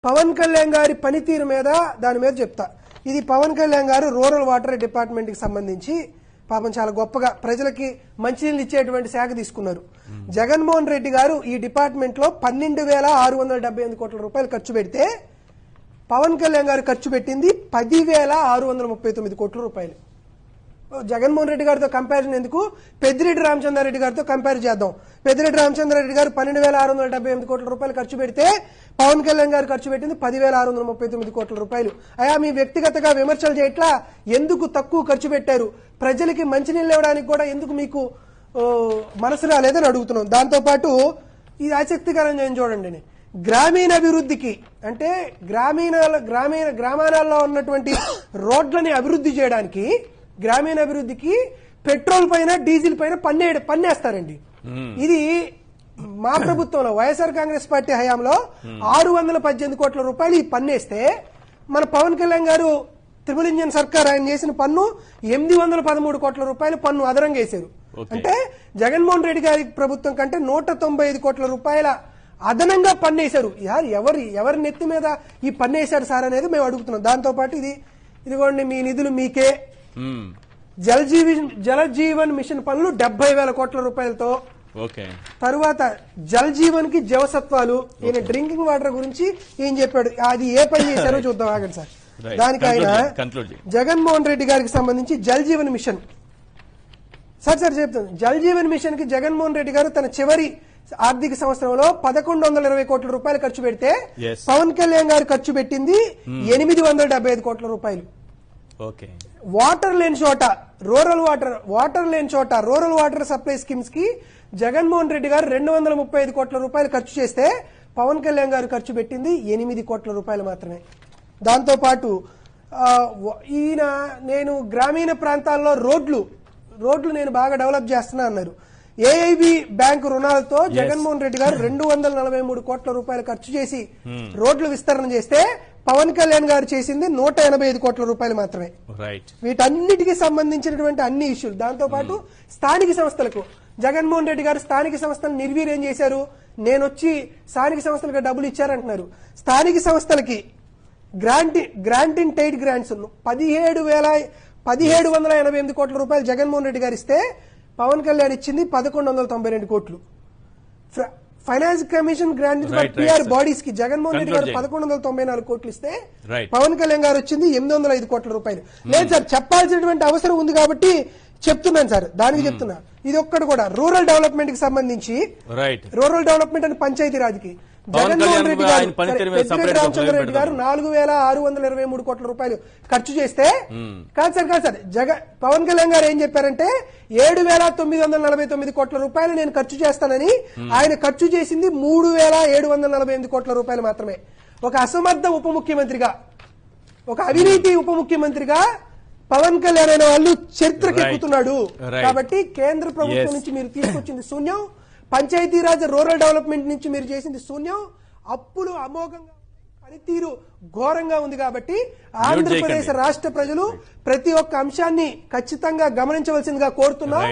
పవన్ కళ్యాణ్ గారి పనితీరు మీద దాని మీద చెప్తా. ఇది పవన్ కళ్యాణ్ గారు రూరల్ వాటర్ డిపార్ట్మెంట్ కి సంబంధించి పాపం చాలా గొప్పగా ప్రజలకి మంచినీళ్ళు ఇచ్చేటువంటి శాఖ తీసుకున్నారు. జగన్మోహన్ రెడ్డి గారు ఈ డిపార్ట్మెంట్ లో 12,678 కోట్ల రూపాయలు ఖర్చు పెడితే పవన్ కళ్యాణ్ గారు ఖర్చు పెట్టింది 10,639 కోట్ల రూపాయలు. జగన్మోహన్ రెడ్డి గారితో కంపారిజన్ ఎందుకు, పెద్దిరెడ్డి రామచంద్రారెడ్డి గారితో కంపేర్ చేద్దాం. పెద్దిరెడ్డి రామచంద్రారెడ్డి గారు 12,678 కోట్ల రూపాయలు ఖర్చు పెడితే పవన్ కళ్యాణ్ గారు ఖర్చు పెట్టింది 10,639 కోట్ల రూపాయలు. అయా మీ వ్యక్తిగతంగా విమర్శలు చేయట్లా, ఎందుకు తక్కువ ఖర్చు పెట్టారు, ప్రజలకి మంచినీళ్ళు ఇవ్వడానికి కూడా ఎందుకు మీకు మనసు రాలేదని అడుగుతున్నాం. దాంతో పాటు ఇది ఆసక్తికరంగా చూడండి, గ్రామీణ అభివృద్ధికి అంటే గ్రామాలలో ఉన్నటువంటి రోడ్లని అభివృద్ధి చేయడానికి గ్రామీణ అభివృద్ధికి పెట్రోల్ పైన డీజిల్ పైన పన్నేస్తారండి. ఇది మా ప్రభుత్వంలో వైఎస్ఆర్ కాంగ్రెస్ పార్టీ హయాంలో 618 కోట్ల రూపాయలు ఈ పన్నేస్తే మన పవన్ కళ్యాణ్ గారు ట్రిపుల్ ఇంజిన్ సర్కార్ ఆయన చేసిన పన్ను 813 కోట్ల రూపాయలు పన్ను అదనంగా వేశారు. అంటే జగన్మోహన్ రెడ్డి గారి ప్రభుత్వం కంటే 195 కోట్ల రూపాయల అదనంగా పన్నేశారు. ఎవరి నెత్తి మీద ఈ పన్నేశారు సార్ అనేది మేము అడుగుతున్నాం. దాంతో పాటు ఇదిగోండి మీ నిధులు మీకే, జల్ జీవన్ మిషన్ పనులు 70,000 కోట్ల రూపాయలతో, తరువాత జల్ జీవన్ కి జవసత్వాలు, ఈయన డ్రింకింగ్ వాటర్ గురించి ఏం చెప్పాడు, అది ఏ పని చేశారో చూద్దాం ఆగండి సార్. దానికి ఆయన జగన్మోహన్ రెడ్డి గారికి సంబంధించి జల్ జీవన్ మిషన్ సార్ చెప్తాను. జల్ జీవన్ మిషన్ కి జగన్మోహన్ రెడ్డి గారు తన చివరి ఆర్థిక సంవత్సరంలో 1,120 కోట్ల రూపాయలు ఖర్చు పెడితే పవన్ కళ్యాణ్ గారు ఖర్చు పెట్టింది 875 కోట్ల రూపాయలు. వాటర్ లేని చోట రూరల్ వాటర్ సప్లై స్కీమ్స్ కి జగన్మోహన్ రెడ్డి గారు 235 కోట్ల రూపాయలు ఖర్చు చేస్తే పవన్ కళ్యాణ్ గారు ఖర్చు పెట్టింది 8 కోట్ల రూపాయలు మాత్రమే. దాంతో పాటు నేను గ్రామీణ ప్రాంతాల్లో రోడ్లు నేను బాగా డెవలప్ చేస్తున్నా అన్నారు. ఏఐబి బ్యాంకు రుణాలతో జగన్మోహన్ రెడ్డి గారు 243 కోట్ల రూపాయలు ఖర్చు చేసి రోడ్లు విస్తరణ చేస్తే పవన్ కళ్యాణ్ గారు చేసింది 185 కోట్ల రూపాయలు మాత్రమే. వీటన్నిటికీ సంబంధించినటువంటి అన్ని ఇష్యూలు. దాంతో పాటు స్థానిక సంస్థలకు జగన్మోహన్ రెడ్డి గారు స్థానిక సంస్థలను నిర్వీర్యం చేశారు. నేనొచ్చి స్థానిక సంస్థలకు డబ్బులు ఇచ్చారంటున్నారు. స్థానిక సంస్థలకి గ్రాంటింగ్ టైడ్ గ్రాంట్స్ 17,788 కోట్ల రూపాయలు జగన్మోహన్ రెడ్డి గారు ఇస్తే పవన్ కళ్యాణ్ ఇచ్చింది 1,192 కోట్లు. Finance commission granted by PR bodies కి జగన్మోహన్ రెడ్డి గారు 1,194 కోట్లు ఇస్తే పవన్ కళ్యాణ్ గారు వచ్చింది 805 కోట్ల రూపాయలు. లేదు సార్, చెప్పాల్సినటువంటి అవసరం ఉంది కాబట్టి చెప్తున్నాను సార్, దానికి చెప్తున్నా. ఇది ఒక్కటి కూడా రూరల్ డెవలప్మెంట్ కి సంబంధించి, rural development and Panchayati Raj కి జగన్మోహన్ రెడ్డి గారు పెద్దిరెడ్డి రామచంద్రారెడ్డి గారు 4,623 కోట్ల రూపాయలు ఖర్చు చేస్తే కాదు సార్ పవన్ కళ్యాణ్ గారు ఏం చెప్పారంటే 7,949 కోట్ల రూపాయలు నేను ఖర్చు చేస్తానని, ఆయన ఖర్చు చేసింది 3,748 కోట్ల రూపాయలు మాత్రమే. ఒక అసమర్థ ఉప ముఖ్యమంత్రిగా, ఒక అవినీతి ఉప ముఖ్యమంత్రిగా పవన్ కళ్యాణ్ అనే వాళ్ళు చరిత్రకెక్కుతున్నాడు. కాబట్టి కేంద్ర ప్రభుత్వం నుంచి మీరు తీసుకొచ్చింది శూన్యం, పంచాయతీరాజ్ రూరల్ డెవలప్మెంట్ నుంచి మీరు చేసింది శూన్యం, అప్పులు అమోఘంగా, పనితీరు ఘోరంగా ఉంది. కాబట్టి ఆంధ్రప్రదేశ్ రాష్ట్ర ప్రజలు ప్రతి ఒక్క అంశాన్ని ఖచ్చితంగా గమనించవలసిందిగా కోరుతున్నాం.